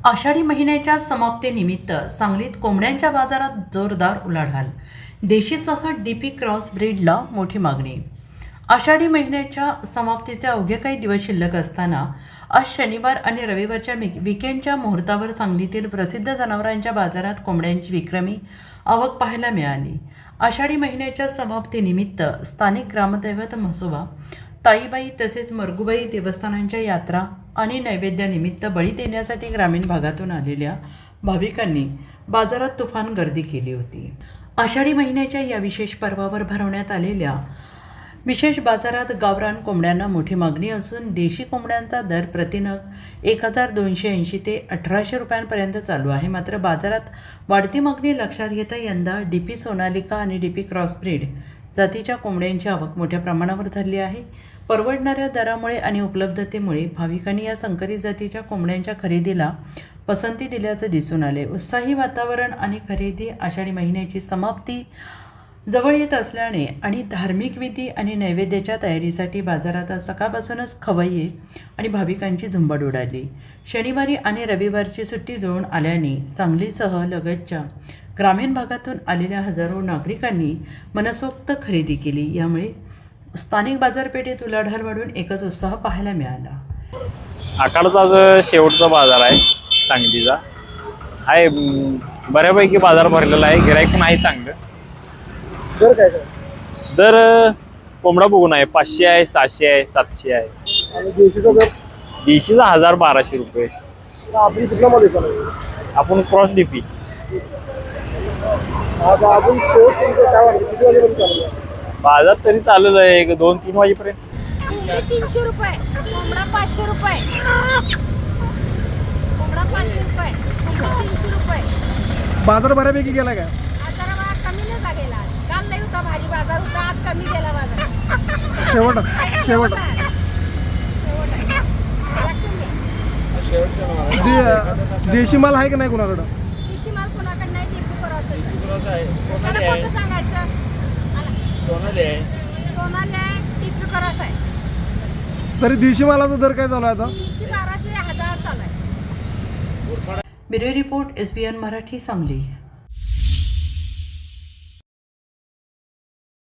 आषाढी महिन्याच्या समाप्तीनिमित्त सांगलीत कोंबड्यांच्या बाजारात जोरदार उलाढाल. देशीसह डीपी क्रॉस ब्रीडला मोठी मागणी. आषाढी महिन्याच्या समाप्तीचे अवघे काही दिवस शिल्लक असताना आज शनिवार आणि रविवारच्या विकेंडच्या मुहूर्तावर सांगलीतील प्रसिद्ध जनावरांच्या बाजारात कोंबड्यांची विक्रमी आवक पाहायला मिळाली. आषाढी महिन्याच्या समाप्तीनिमित्त स्थानिक ग्रामदैवत म्हसोबा, ताईबाई तसेच मरगुबाई देवस्थानांच्या यात्रा आणि नैवेद्यानिमित्त बळी देण्यासाठी ग्रामीण भागातून आलेल्या भाविकांनी बाजारात तुफान गर्दी केली होती. आषाढी महिन्याच्या या विशेष पर्वावर भरवण्यात आलेल्या विशेष बाजारात गावरान कोंबड्यांना मोठी मागणी असून देशी कोंबड्यांचा दर प्रतिनग 1280 ते 1800 रुपयांपर्यंत चालू आहे. मात्र बाजारात वाढती मागणी लक्षात घेता यंदा डीपी सोनालिका आणि डीपी क्रॉस ब्रीड जातीच्या कोंबड्यांची आवक मोठ्या प्रमाणावर झाली आहे. परवडणाऱ्या दरामुळे आणि उपलब्धतेमुळे भाविकांनी या संकरित जातीच्या कोंबड्यांच्या खरेदीला पसंती दिल्याचं दिसून आले. उत्साही वातावरण आणि खरेदी आषाढी महिन्याची समाप्ती जवळ येत असल्याने आणि धार्मिक विधी आणि नैवेद्याच्या तयारीसाठी बाजारात आज सकाळपासूनच खवय्ये आणि भाविकांची झुंबड उडाली. शनिवारी आणि रविवारची सुट्टी जुळून आल्याने सांगलीसह लगतच्या ग्रामीण भागातून आलेल्या हजारो नागरिकांनी मनसोक्त खरेदी केली. यामुळे स्थानिक बाजारपेठेत उलाढाल वाढून एकच उत्साह पाहायला मिळाला. आखाडचा आज शेवटचा बाजार आहे सांगलीचा. आहे बऱ्यापैकी बाजार भरलेला आहे. गिराईक पण आहे चांगलं. दर काय काय? दर कोंबडा बघून आहे 500 आहे, 600 आहे, 700 आहे. आणि देशीचा दर? देशीचा 1200 रुपये. आपली कुठला मध्ये पण आपण क्रॉस डीपी. आज अजून शेवट तुमचं काय वाटतं? किती वाजेपर्यंत चालू आहे बाजार तरी चालू आहे 2-3 वाजेपर्यंत. 300 रुपये, कोंबडा 500 रुपये, कोंबडा 500 रुपये, कोंबडा 300 रुपये. बाजार बऱ्यापैकी गेला काय? आज जरा कमी नाही गेला. काल नाही होता भारी बाजार होता, आज कमी गेला बाजार. शेवट शेवट देशी माल आहे का नाही कोणाकडं? देशी माल कोणाकडे नाही. टिपू करायचं सांगायचं. सोनाली आहे, टिपू करायचं आहे. तरी देशी मालाचा दर काय चालू आहे आता? 1200 1000 चालू आहे. Bureau report SBN Marathi Sangli.